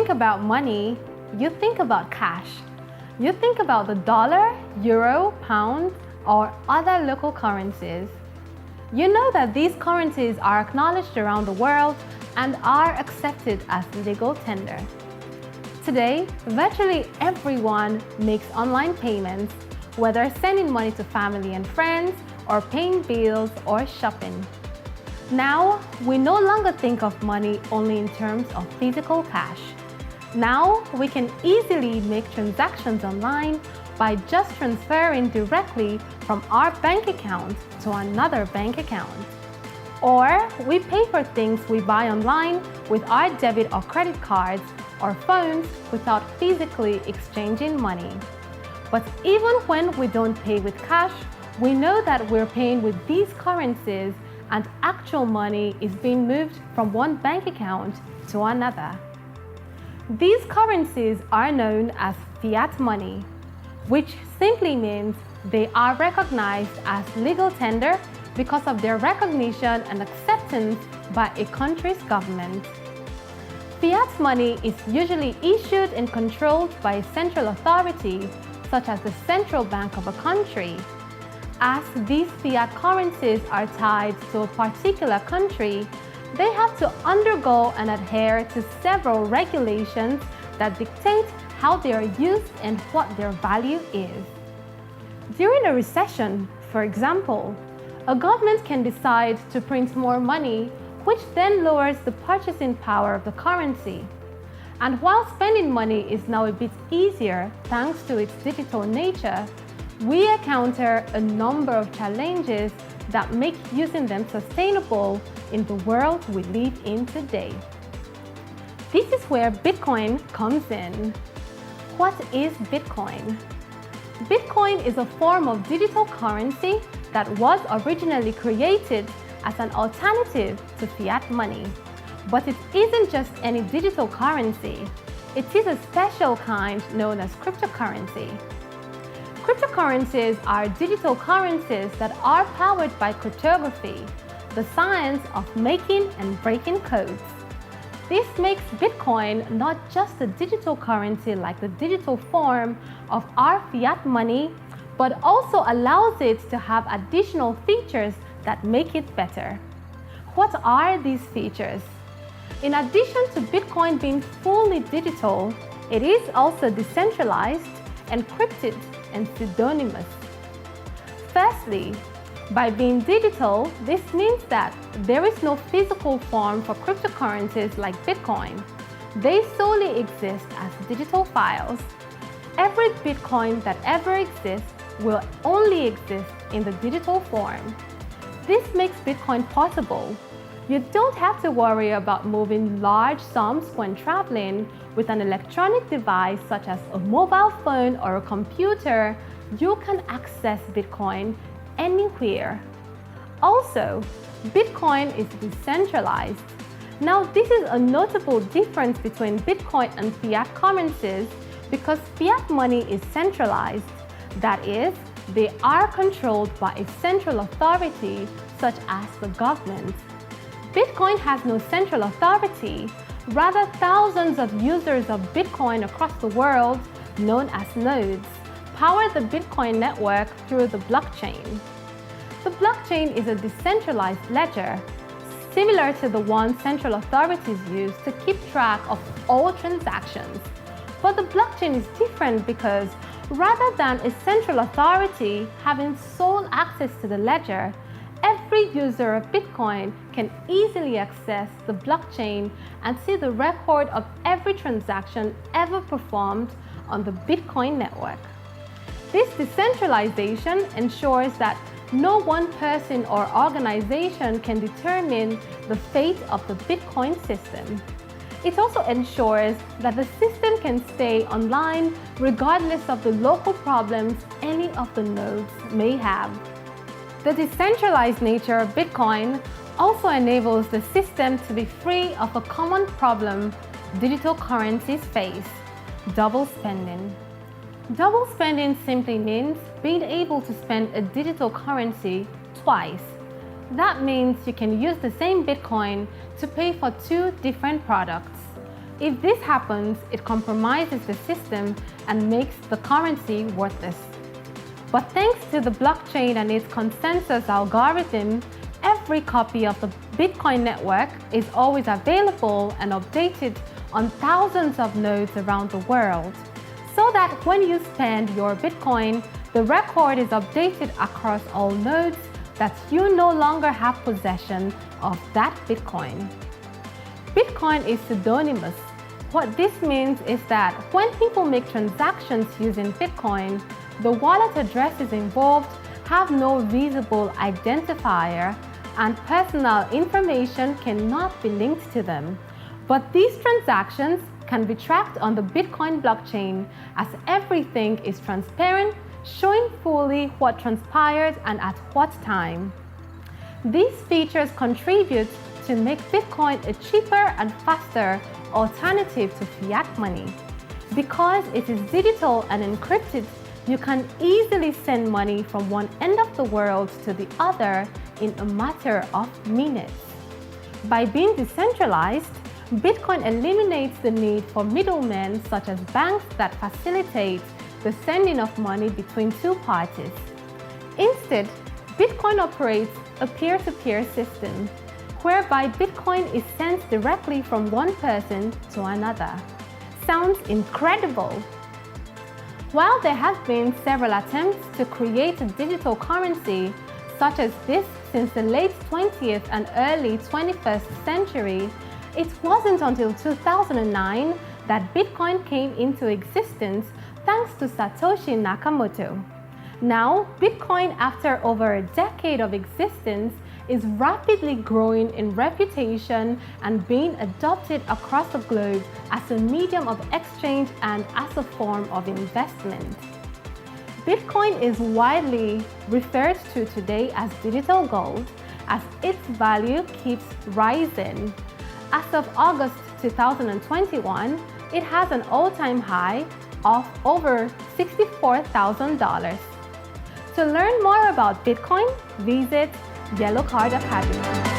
think about money, you think about cash. You think about the dollar, euro, pound, or other local currencies. You know that these currencies are acknowledged around the world and are accepted as legal tender. Today, virtually everyone makes online payments, whether sending money to family and friends or paying bills or shopping. Now, we no longer think of money only in terms of physical cash. Now, we can easily make transactions online by just transferring directly from our bank account to another bank account. Or we pay for things we buy online with our debit or credit cards or phones without physically exchanging money. But even when we don't pay with cash, we know that we're paying with these currencies and actual money is being moved from one bank account to another. These currencies are known as fiat money, which simply means they are recognized as legal tender because of their recognition and acceptance by a country's government. Fiat money is usually issued and controlled by a central authority, such as the central bank of a country. As these fiat currencies are tied to a particular country, they have to undergo and adhere to several regulations that dictate how they are used and what their value is. During a recession, for example, a government can decide to print more money, which then lowers the purchasing power of the currency. And while spending money is now a bit easier thanks to its digital nature, we encounter a number of challenges that make using them sustainable in the world we live in today. This is where Bitcoin comes in. What is Bitcoin? Bitcoin is a form of digital currency that was originally created as an alternative to fiat money. But it isn't just any digital currency. It is a special kind known as cryptocurrency. Cryptocurrencies are digital currencies that are powered by cryptography, the science of making and breaking codes. This makes Bitcoin not just a digital currency like the digital form of our fiat money, but also allows it to have additional features that make it better. What are these features? In addition to Bitcoin being fully digital, it is also decentralized, encrypted, and pseudonymous. Firstly, by being digital, this means that there is no physical form for cryptocurrencies like Bitcoin. They solely exist as digital files. Every Bitcoin that ever exists will only exist in the digital form. This makes Bitcoin portable. You don't have to worry about moving large sums when traveling. With an electronic device such as a mobile phone or a computer, you can access Bitcoin anywhere. Also, Bitcoin is decentralized. Now, this is a notable difference between Bitcoin and fiat currencies because fiat money is centralized. That is, they are controlled by a central authority such as the government. Bitcoin has no central authority. Rather, thousands of users of Bitcoin across the world, known as nodes, power the Bitcoin network through the blockchain. The blockchain is a decentralized ledger, similar to the one central authorities use to keep track of all transactions. But the blockchain is different because rather than a central authority having sole access to the ledger, every user of Bitcoin can easily access the blockchain and see the record of every transaction ever performed on the Bitcoin network. This decentralization ensures that no one person or organization can determine the fate of the Bitcoin system. It also ensures that the system can stay online regardless of the local problems any of the nodes may have. The decentralized nature of Bitcoin also enables the system to be free of a common problem digital currencies face: double spending. Double spending simply means being able to spend a digital currency twice. That means you can use the same Bitcoin to pay for two different products. If this happens, it compromises the system and makes the currency worthless. But thanks to the blockchain and its consensus algorithm, every copy of the Bitcoin network is always available and updated on thousands of nodes around the world, so that when you spend your Bitcoin, the record is updated across all nodes that you no longer have possession of that Bitcoin. Bitcoin is pseudonymous. What this means is that when people make transactions using Bitcoin, the wallet addresses involved have no visible identifier and personal information cannot be linked to them. But these transactions can be tracked on the Bitcoin blockchain as everything is transparent, showing fully what transpired and at what time. These features contribute to make Bitcoin a cheaper and faster alternative to fiat money. Because it is digital and encrypted, you can easily send money from one end of the world to the other in a matter of minutes. By being decentralized, Bitcoin eliminates the need for middlemen such as banks that facilitate the sending of money between two parties. Instead, Bitcoin operates a peer-to-peer system, whereby Bitcoin is sent directly from one person to another. Sounds incredible! While there have been several attempts to create a digital currency such as this since the late 20th and early 21st century, it wasn't until 2009 that Bitcoin came into existence thanks to Satoshi Nakamoto. Now, Bitcoin, after over a decade of existence, is rapidly growing in reputation and being adopted across the globe as a medium of exchange and as a form of investment. Bitcoin is widely referred to today as digital gold, as its value keeps rising. As of August 2021, it has an all-time high of over $64,000. To learn more about Bitcoin, visit Yellow Card Academy.